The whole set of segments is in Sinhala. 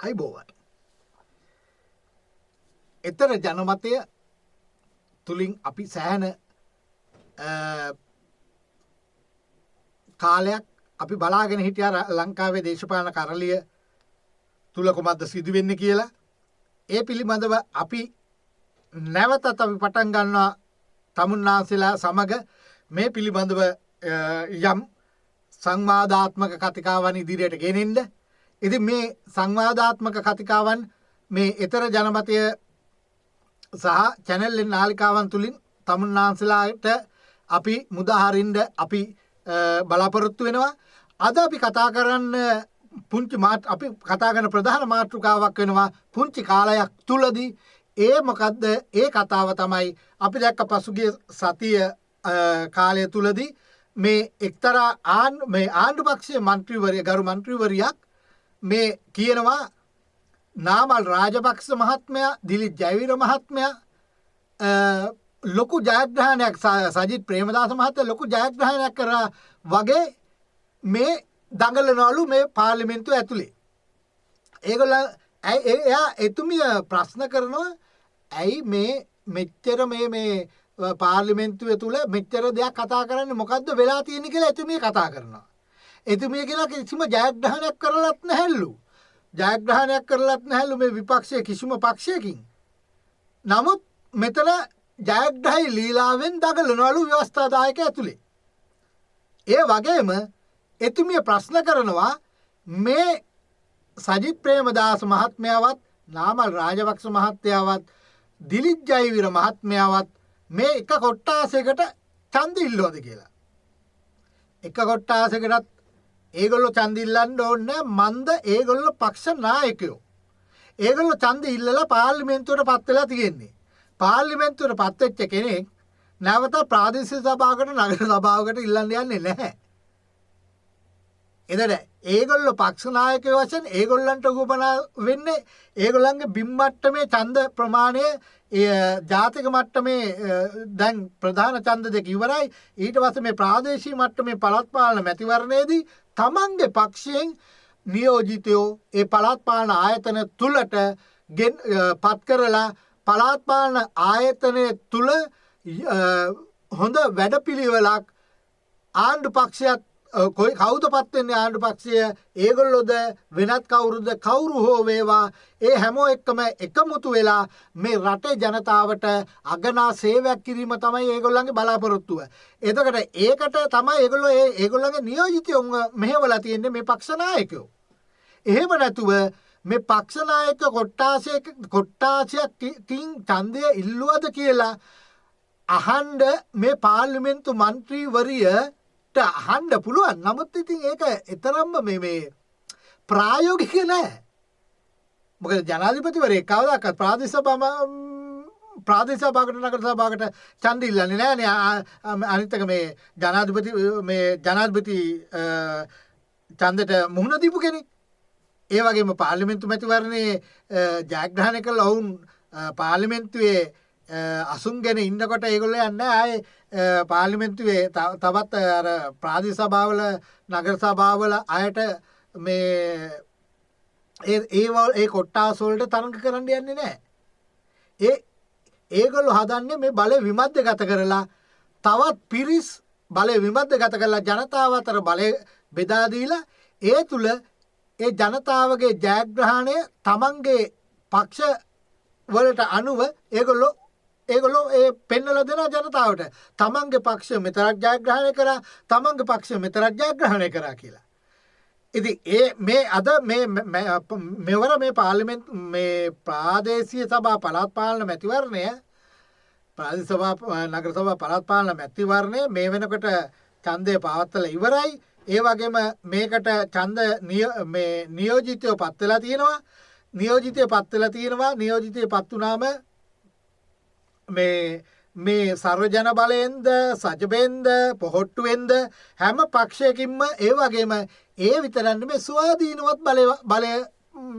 අයිබෝවන්. එතර ජනමතය තුළින් අපි සෑහන කාලයක් අපි බලාගෙන හිටිය ලංකාවේ දේශපාලන කරලිය තුළ කොමත්ද සිදුවෙන්න කියලා. ඒ පිළිබඳව අපි නැවතත් අපි පටන් ගන්නවා තමුන්නාන්සේලා සමග මේ පිළිබඳව යම් සංවාදාත්මක කතිකාවන් ඉදිරියට ගෙනෙන්න. ඉතින් මේ සංවාදාත්මක කතිකාවන් මේ එතර ජනමතය සහ චැනල් නාලිකාවන් තුළින් තමුන්නාන්සේලාට අපි මුදාහරින්න අපි බලාපොරොත්තු වෙනවා. අද අපි කතා කරන්න අපි කතා කරන ප්‍රධාන මාතෘකාවක් වෙනවා පුංචි කාලයක් තුලදී. ඒ මොකද්ද? ඒ කතාව තමයි අපි දැක්ක පසුගිය සතිය කාලය තුලදී මේ එක්තරා ආණ්ඩු පක්ෂයේ ගරු මන්ත්‍රීවරියක් මේ කියනවා නාමල් රාජපක්ෂ මහත්මයා, දිලිත් ජයවීර මහත්මයා ලොකු ජයග්‍රහණයක්, සජිත් ප්‍රේමදාස මහත්තයා ලොකු ජයග්‍රහණයක් කරා වගේ මේ දඟලනවලු මේ පාර්ලිමේන්තුව ඇතුලේ. ඒගොල්ලෝ එයා එතුමිය ප්‍රශ්න කරනවා ඇයි මේ මෙච්චර මේ පාර්ලිමේන්තුව තුල මෙච්චර දෙයක් කතා කරන්නේ මොකද්ද වෙලා තියෙන්නේ කියලා එතුමිය කතා කරනවා. එතුමිය කියලා කිසිම ජයග්‍රහණයක් කරලත් නැහැලු. ජයග්‍රහණයක් කරලත් නැහැලු මේ විපක්ෂයේ කිසිම පක්ෂයකින්. නමුත් මෙතන ජයග්‍රහයි ලීලාවෙන් දඟලනවලු ව්‍යවස්ථාදායක ඇතුලේ. ඒ වගේම එතුමිය ප්‍රශ්න කරනවා මේ සජිත් ප්‍රේමදාස මහත්මයාවත්, නාමල් රාජපක්ෂ මහත්තයාවත්, දිලිත් ජයවීර මහත්මයාවත් මේ එක කොට්ටාසයකට ඡන්ද ඉල්ලුවද කියලා. එක කොට්ටාසයකටත් ඒගොල්ලෝ ඡන්ද ඉල්ලන්න ඕනේ මන්ද ඒගොල්ලෝ පක්ෂ නායකයෝ. ඒගොල්ලෝ ඡන්ද ඉල්ලලා පාර්ලිමේන්තුවට පත් වෙලා තියෙන්නේ. පාර්ලිමේන්තුවට පත් වෙච්ච කෙනෙක් නැවත ප්‍රාදේශීය සභාවකට, නගර සභාවකට ඉල්ලන්න යන්නේ නැහැ. එතකොට ඒගොල්ලෝ පක්ෂ නායකයෝ වශයෙන් ඒගොල්ලන්ට උගමනා වෙන්නේ ඒගොල්ලන්ගේ බිම් මට්ටමේ ඡන්ද ප්‍රමාණය ජාතික මට්ටමේ දැන් ප්‍රධාන ඡන්ද දෙක ඉවරයි. ඊට පස්සේ මේ ප්‍රාදේශීය මට්ටමේ පළාත් පාලන මැතිවරණයේදී තමන්ගේ පක්ෂයෙන් නියෝජිතයෝ ඒ පළාත් පාලන ආයතන තුලට පත් කරලා පළාත් පාලන ආයතනය තුල හොඳ වැඩපිළිවෙලක් ආණ්ඩු පක්ෂයත් කවුද පත් වෙන්නේ ආණ්ඩු පක්ෂය ඒගොල්ලෝද වෙනත් කවුරුද කවුරු හෝ වේවා ඒ හැමෝ එක්කම එකමුතු වෙලා මේ රටේ ජනතාවට අගනා සේවයක් කිරීම තමයි ඒගොල්ලන්ගේ බලාපොරොත්තුව. එතකොට ඒකට තමයි ඒගොල්ලන්ගේ නියෝජිතයෝ මෙහෙवला තියෙන්නේ මේ පක්ෂ නායකයෝ. එහෙම නැතුව මේ පක්ෂ නායක කොට්ටාසයකින් ඡන්දය ඉල්ලුවද කියලා අහන්න මේ පාර්ලිමේන්තු මන්ත්‍රීවරියට අහන්න පුළුවන්. නමුත් ඉතින් ඒක තරම්ම මේ ප්‍රායෝගික නෑ. මොකද ජනාධිපතිවරයෙක් කවදාකවත් ප්‍රාදේශ සභාවකට, නගර සභාවකට ඡන්ද ඉල්ලන්නේ නෑනේ. අනිත් එක මේ ජනාධිපති ඡන්දට මුහුණ දීපු කෙනෙක්. ඒ වගේම පාර්ලිමේන්තු මැතිවරණයේ ජයග්‍රහණය කළ ඔවුන් පාර්ලිමේන්තුවේ අසුන්ගෙන ඉන්නකොට ඒගොල්ලෝ යන්නේ ආයේ පාර්ලිමේන්තුවේ තවත් අර ප්‍රාදේශ සභාවල, නගර සභාවල අයට මේ ඒ කොට්ටාස වලට තරඟ කරන්න යන්නේ නැහැ. ඒගොල්ලෝ හදන්නේ මේ බලය විමධ්‍යගත කරලා තවත් පිරිස් බලය විමධ්‍යගත කරලා ජනතාව අතර බලය බෙදා දීලා ඒ තුල ඒ ජනතාවගේ ජයග්‍රහණය තමන්ගේ පක්ෂ වලට අනුව ඒගොල්ලෝ ඒ පෙන්නලා දෙන ජනතාවට තමන්ගේ පක්ෂ මෙතරක් ජයග්‍රහණය කරා, තමන්ගේ පක්ෂ මෙතරක් ජයග්‍රහණය කරා කියලා. ඉතින් මේ අද මෙවර මේ පාර්ලිමේන්තු මේ ප්‍රාදේශීය සභා පළාත් පාලන මැතිවරණය, ප්‍රාදේශ සභා නගර සභා පළාත් පාලන මැතිවරණය මේ වෙනකොට ඡන්දය පවත්වලා ඉවරයි. ඒ වගේම මේකට ඡන්ද නියෝජිතයෝ පත් වෙලා තියෙනවා. නියෝජිතය පත් වුණාම මේ සර්වජන බලයෙන්ද, සජබෙන්ද, පොහොට්ටුවෙන්ද හැම පක්ෂයකින්ම ඒ වගේම ඒ විතරක් නෙමෙයි ස්වාධීනවත් බලය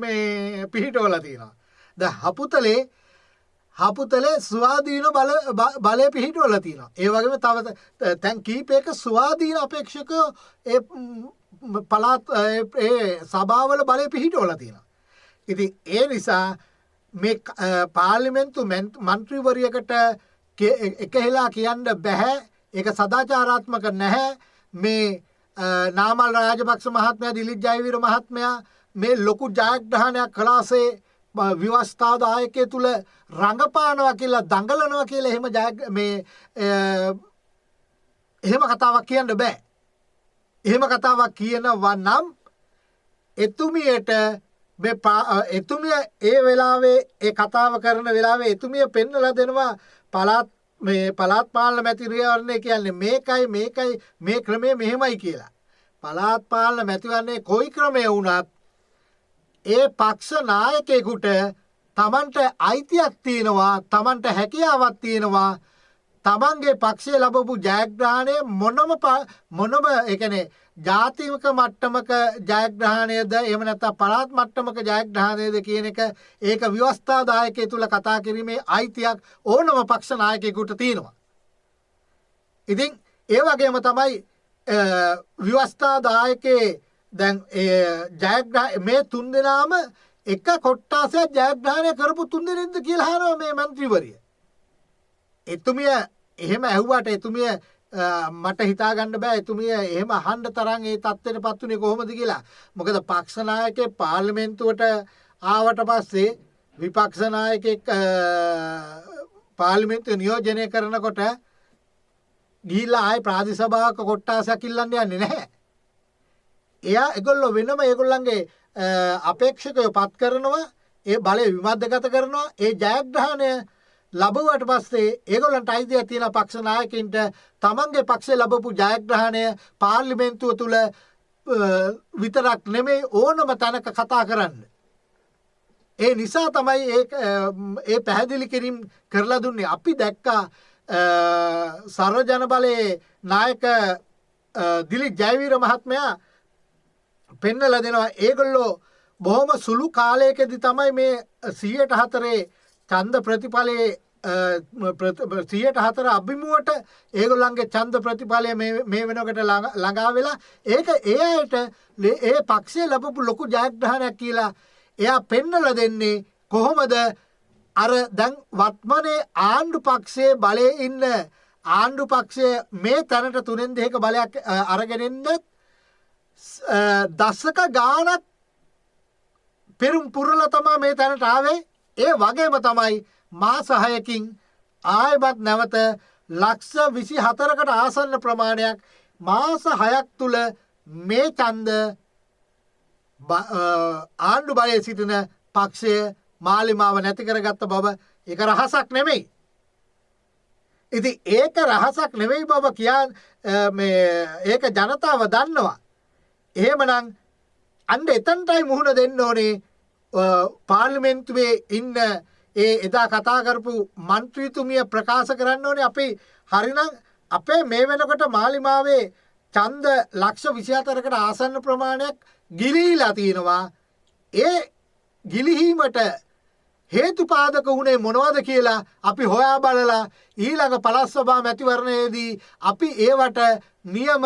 මේ පිහිටවලා තියෙනවා. දැන් හපුතලේ ස්වාධීන බලය පිහිටවලා තියෙනවා. ඒ වගේම තව තැන් කීපයක ස්වාධීන අපේක්ෂකයෝ ඒ පළාත් ඒ සභාවල බලය පිහිටවලා තියෙනවා. ඉතින් ඒ නිසා මේ පාර්ලිමේන්තු මන්ත්‍රීවරියකට එකහෙලා කියන්න බෑ. ඒක සදාචාරාත්මක නැහැ. මේ නාමල් රාජපක්ෂ මහත්මයා දිලිත් ජයවීර මහත්මයා මේ ලොකු ජයග්‍රහණයක් කලාසේ ව්‍යවස්ථාදායකය තුල රංගපානවා කියලා දඟලනවා කියලා එහෙම කතාවක් කියන්න බෑ. එහෙම කතාවක් කියනවා නම් එතුමියට එතුමිය ඒ වෙලාවේ ඒ කතාව කරන වෙලාවේ එතුමිය පෙන්නලා දෙනවා පළාත් පාලන මැතිවරණය කියන්නේ මේකයි මේ ක්‍රමය මෙහෙමයි කියලා. පළාත් පාලන මැතිවරණයේ කොයි ක්‍රමය වුණත් ඒ පක්ෂ නායකයෙකුට තමන්ට අයිතියක් තියෙනවා, තමන්ට හැකියාවක් තියෙනවා. තමන්ගේ පක්ෂය ලැබපු ජයග්‍රහණය මොනම ඒ කියන්නේ ජාතික මට්ටමක ජයග්‍රහණයද එහෙම නැත්නම් පළාත් මට්ටමක ජයග්‍රහණයද කියන එක ඒක ව්‍යවස්ථාදායකයෙකු තුල කතා කිරීමේ අයිතියක් ඕනම පක්ෂ නායකයෙකුට තියෙනවා. ඉතින් ඒ වගේම තමයි ව්‍යවස්ථාදායකේ දැන් මේ තුන් දෙනාම එක කොට්ටාසයක් ජයග්‍රහණය කරපු තුන් දෙනෙක්ද කියලා අහනවා මේ മന്ത്രിවරිය. එතුමිය එහෙම ඇහුවට එතුමිය මට හිතා ගන්න බෑ එතුමිය එහෙම අහන්න තරම් ඒ තත්ත්වෙටපත් උනේ කොහොමද කියලා. මොකද පක්ෂ නායකයෙක් පාර්ලිමේන්තුවට ආවට පස්සේ විපක්ෂ නායකයෙක් පාර්ලිමේන්තුව නියෝජනය කරනකොට ගිහිල්ලා ආයේ ප්‍රාදේශ සභාවක කොට්ටාසයක් ඉල්ලන්න යන්නේ නැහැ. ඒගොල්ලෝ වෙනම ඒගොල්ලන්ගේ අපේක්ෂකයෝ පත් කරනවා, ඒ බලය විමර්ශනගත කරනවා. ඒ ජයග්‍රහණය ලැබුවට පස්සේ ඒගොල්ලන්ට අයිතිය තියෙන පක්ෂ නායකින්ට තමන්ගේ පක්ෂේ ලැබපු ජයග්‍රහණය පාර්ලිමේන්තුව තුල විතරක් නෙමෙයි ඕනම තැනක කතා කරන්න. ඒ නිසා තමයි ඒ පැහැදිලි කිරීම කරලා දුන්නේ. අපි දැක්කා සර්ව ජන බලයේ නායක දිලිත් ජයවීර මහත්මයා පෙන්නලා දෙනවා ඒගොල්ලෝ බොහොම සුළු කාලයකදී තමයි මේ 104 ඡන්ද ප්‍රතිඵලයේ 104 අභිමුවට ඒගොල්ලන්ගේ ඡන්ද ප්‍රතිඵලය මේ වෙනකොට ළඟා වෙලා ඒක ඒ අයට ඒ පක්ෂයේ ලැබපු ලොකු ජයග්‍රහණයක් කියලා එයා පෙන්නලා දෙන්නේ කොහොමද අර දැන් වත්මනේ ආණ්ඩු පක්ෂයේ බලයේ ඉන්න ආණ්ඩු පක්ෂය මේ තැනට 3/2 බලයක් අරගෙන ඉන්නේ දශක ගානක් පෙරම් පුරලා තමයි මේ තැනට ආවේ. ඒ වගේම තමයි මාස 6කින් ආයමත් නැවත ලක්ෂ 24කට ආසන්න ප්‍රමාණයක් මාස 6ක් තුල මේ ඡන්ද ආණ්ඩු බලයේ සිටින පක්ෂය මාලිමාව නැති කරගත්ත බව ඒක රහසක් නෙමෙයි. ඉතින් ඒක රහසක් නෙමෙයි බව ඒක ජනතාව දන්නවා. එහෙමනම් අන්න එතනටයි මුහුණ දෙන්න ඕනේ පාර්ලිමේන්තුවේ ඉන්න එදා කතා කරපු മന്ത്രിතුමිය ප්‍රකාශ කරන්න ඕනේ අපි හරිනම් අපේ මේ වෙනකොට මාලිමාවේ ඡන්ද ලක්ෂ 24කට ආසන්න ප්‍රමාණයක් ගිලිහිලා තියෙනවා. ඒ ගිලිහීමට හේතුපාදක වුණේ මොනවද කියලා අපි හොයා බලලා ඊළඟ පළාත් සභා මැතිවරණයේදී අපි ඒවට නියම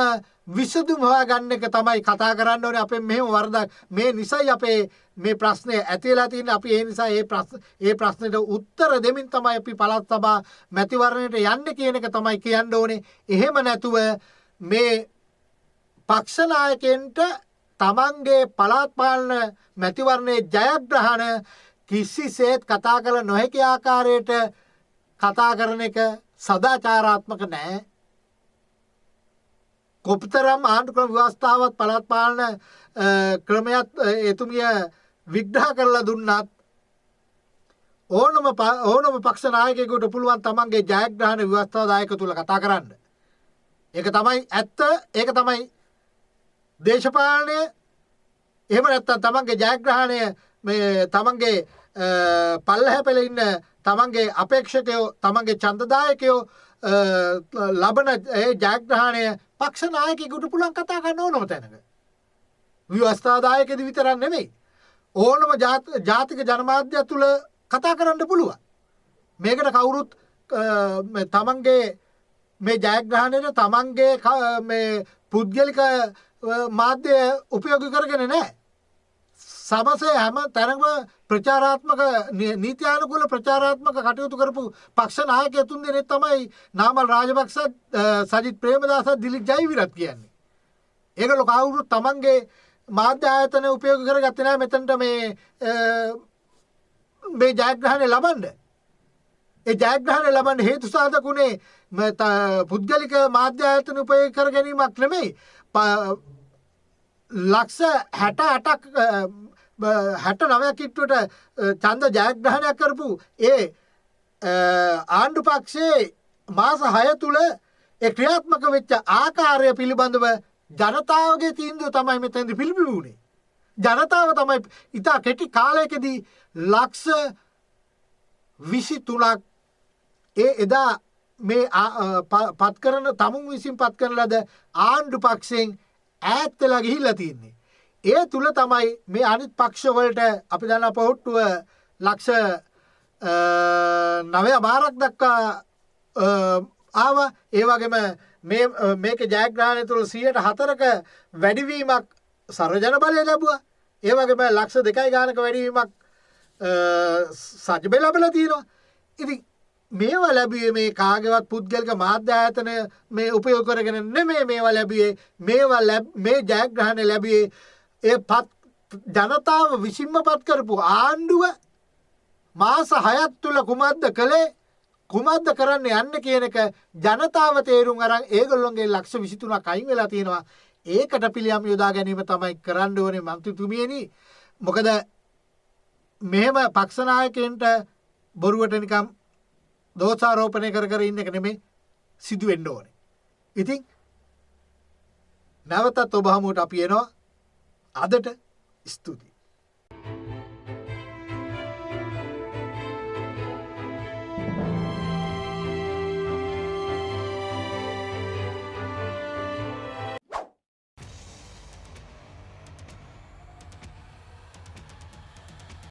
විසඳුම් හොයාගන්න එක තමයි කතා කරන්න ඕනේ. අපේ මෙහෙම වරදක් මේ නිසයි අපේ මේ ප්‍රශ්නේ ඇතිලා තියෙන්නේ. අපි ඒ නිසා ඒ ප්‍රශ්නෙට උත්තර දෙමින් තමයි අපි පළාත් සභා මැතිවරණයට යන්නේ කියන එක තමයි කියන්න ඕනේ. එහෙම නැතුව මේ පක්ෂ නායකයන්ට තමන්ගේ පළාත් පාලන මැතිවරණයේ ජයග්‍රහණ කිසිසේත් කතා කළ නොහැකි ආකාරයට කතා කරන එක සදාචාරාත්මක නැහැ. කොපතරම් ආණ්ඩුක්‍රම ව්‍යවස්ථාවත් පළාත් පාලන ක්‍රමයක් එතුමිය විග්‍රහ කරලා දුන්නත් ඕනම පක්ෂ නායකයෙකුට පුළුවන් තමන්ගේ ජයග්‍රහණ ව්‍යවස්ථාදායක තුල කතා කරන්න. ඒක තමයි ඇත්ත. ඒක තමයි දේශපාලනය. එහෙම නැත්නම් තමන්ගේ ජයග්‍රහණය මේ තමන්ගේ පල්ලෙහා පෙළ ඉන්න තමන්ගේ අපේක්ෂකයෝ තමන්ගේ ඡන්දදායකයෝ ලබන ඒ ජයග්‍රහණය පක්ෂ නායකයෙකුට පුළුවන් කතා කරන්න ඕනම තැනක. ව්‍යවස්ථාදායකෙදි විතරක් නෙමෙයි. ඕනම ජාතික ජනමාධ්‍ය තුල කතා කරන්න පුළුවන්. මේකට කවුරුත් තමන්ගේ මේ ජයග්‍රහණයට තමන්ගේ මේ පුද්ගලික මාධ්‍ය උපයෝගී කරගෙන නැහැ. සමසේ හැම තැනම ප්‍රචාරාත්මක නීත්‍යානුකූල ප්‍රචාරාත්මක කටයුතු කරපු පක්ෂ නායකයෝ තුන් දෙනෙක් තමයි නාමල් රාජපක්ෂ, සජිත් ප්‍රේමදාස, දිලිත් ජයවිරත් කියන්නේ. ඒගොල්ලෝ කවුරුත් තමන්ගේ මාධ්‍ය ආයතන උපයෝග කරගත්තේ නැහැ මෙතනට මේ ජයග්‍රහණය ලබන්න. ඒ ජයග්‍රහණය ලබන්න හේතු සාධකුනේ පුද්ගලික මාධ්‍ය ආයතන උපයෝග කර ගැනීමක් නෙමෙයි. ලක්ෂ 68ක් 69ක් කිට්ටුවට ඡන්ද ජයග්‍රහණයක් කරපු ඒ ආණ්ඩු පක්ෂයේ මාස 6 තුල ඒ ක්‍රියාත්මක වෙච්ච ආකාරය පිළිබඳව ජනතාවගේ තීන්දුව තමයි මෙතෙන්දි පිළිබිඹුනේ. ජනතාව තමයි ඉතා කෙටි කාලයකදී ලක්ෂ 23ක් එදා මේ පත් කරන තමුන් විසින් පත් කරන ලද ආණ්ඩු පක්ෂයෙන් ඈත් වෙලා ගිහිල්ලා තියෙන්නේ. ඒ තුල තමයි මේ අනිත් පක්ෂ වලට අපි දන්නා පොහොට්ටුව ලක්ෂ 9 බාරක් දක්වා ආවා. ඒ වගේම මේක ජයග්‍රහණය තුළ 104ක වැඩිවීමක් සර්වජන බලය ලැබුවා. ඒ වගේම ලක්ෂ 2යි ගානක වැඩිවීමක් සජ්ජබේ ලැබලා තියෙනවා. ඉතින් මේවා ලැබුවේ මේ කාගේවත් පුද්ගලික මාධ්‍ය ආයතන මේ උපයෝග කරගෙන නෙමෙයි මේවා ලැබුවේ. මේ ජයග්‍රහණය ලැබුවේ ඒ ජනතාව විසින්ම පත් කරපු ආණ්ඩුව මාස 6ක් තුල කුමක්ද කළේ, කුමක්ද කරන්න යන්නේ කියන එක ජනතාව තේරුම් අරන් ඒගොල්ලොන්ගේ ලක්ෂ 23ක් අයින් වෙලා තියෙනවා. ඒකට පිළියම් යොදා ගැනීම තමයි කරන්න ඕනේ මන්ත්‍රීතුමියනි. මොකද මෙහෙම පක්ෂ නායකයන්ට බොරුවට නිකම් දෝෂාරෝපණය කර ඉන්න එක නෙමෙයි සිදු වෙන්න ඕනේ. ඉතින් නැවතත් ඔබ හමුවට අපි එනවා. අදට ස්තුතියි.